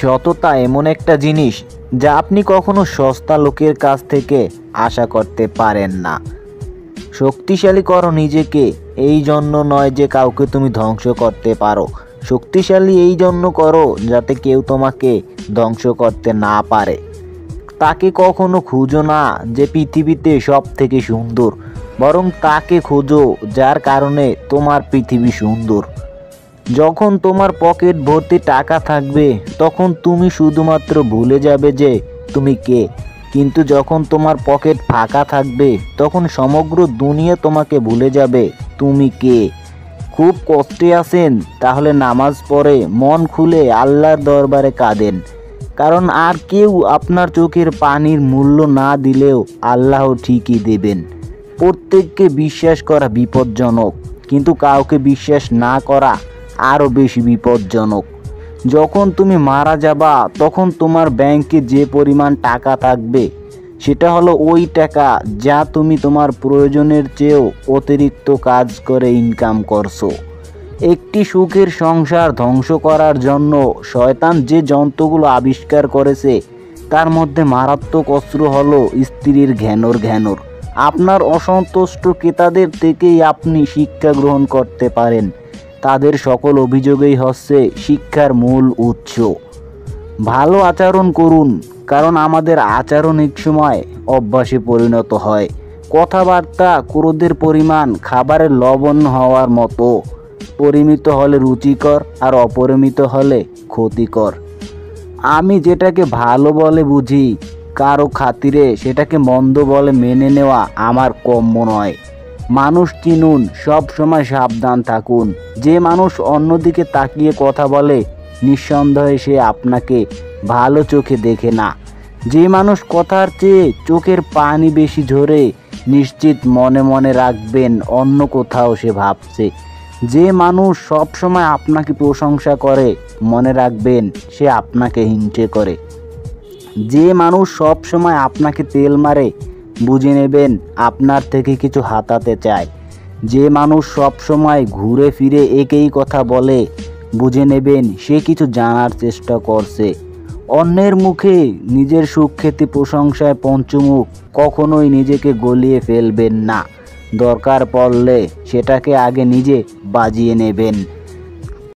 সততা এমন একটা জিনিস যা আপনি কখনো সস্তা লোকের কাছ থেকে আশা করতে পারেন না। শক্তিশালী করো নিজেকে, এই জন্য নয় যে কাউকে তুমি ধ্বংস করতে পারো। শক্তিশালী এই জন্য করো যাতে কেউ তোমাকে ধ্বংস করতে না পারে। তাকে কখনো খুঁজো না যে পৃথিবীতে সব থেকে সুন্দর, বরং তাকে খোঁজো যার কারণে তোমার পৃথিবী সুন্দর। যখন তোমার পকেট ভর্তি টাকা থাকবে তখন তুমি শুধুমাত্র ভুলে যাবে যে তুমি কে, কিন্তু যখন তোমার পকেট ফাঁকা থাকবে তখন সমগ্র দুনিয়া তোমাকে ভুলে যাবে তুমি কে। খুব কষ্টে আছেন, তাহলে নামাজ পড়ে মন খুলে আল্লাহর দরবারে কাঁদেন, কারণ আর কেউ আপনার চোখের পানির মূল্য না দিলেও আল্লাহ ঠিকই দেবেন। প্রত্যেককে বিশ্বাস করা বিপজ্জনক, কিন্তু কাউকে বিশ্বাস না করা আরও বেশি বিপজ্জনক। যখন তুমি মারা যাবা তখন তোমার ব্যাংকে যে পরিমাণ টাকা থাকবে সেটা হলো ওই টাকা যা তুমি তোমার প্রয়োজনের চেয়েও অতিরিক্ত কাজ করে ইনকাম করছো। একটি সুখের সংসার ধ্বংস করার জন্য শয়তান যে যন্ত্রগুলো আবিষ্কার করেছে তার মধ্যে মারাত্মক অস্ত্র হলো স্ত্রীর ঘ্যানোর। আপনার অসন্তুষ্ট ক্রেতাদের থেকেই আপনি শিক্ষা গ্রহণ করতে পারেন। তাদের সকল অভিযোগই হচ্ছে শিক্ষার মূল উৎস। ভালো আচরণ করুন, কারণ আমাদের আচরণ এক সময় অভ্যাসে পরিণত হয়। কথাবার্তা ক্রোধের পরিমাণ খাবারের লবণ হওয়ার মতো, পরিমিত হলে রুচিকর আর অপরিমিত হলে ক্ষতিকর। আমি যেটাকে ভালো বলে বুঝি, কারো খাতিরে সেটাকে মন্দ বলে মেনে নেওয়া আমার কম্য নয়। মানুষ চিনুন, সব সময় সাবধান থাকুন। যে মানুষ অন্যদিকে তাকিয়ে কথা বলে নিঃসন্দেহে সে আপনাকে ভালো চোখে দেখে না। যে মানুষ কথার চেয়ে চোখের পানি বেশি ঝরে, নিশ্চিত মনে মনে রাখবেন অন্য কোথাও সে ভাবছে। যে মানুষ সব সময় আপনাকে প্রশংসা করে, মনে রাখবেন সে আপনাকে হিংসে করে। যে মানুষ সব সময় আপনাকে তেল মারে, বুঝে নেবেন আপনার থেকে কিছু হাতাতে চায়। যে মানুষ সব সময় ঘুরে ফিরে একই কথা বলে, বুঝে নেবেন সে কিছু জানার চেষ্টা করছে। অন্যের মুখে নিজের সুখ্যাতি প্রশংসায় পঞ্চমুখ, কখনোই নিজেকে গলিয়ে ফেলবেন না। দরকার পড়লে সেটাকে আগে নিজে বাজিয়ে নেবেন।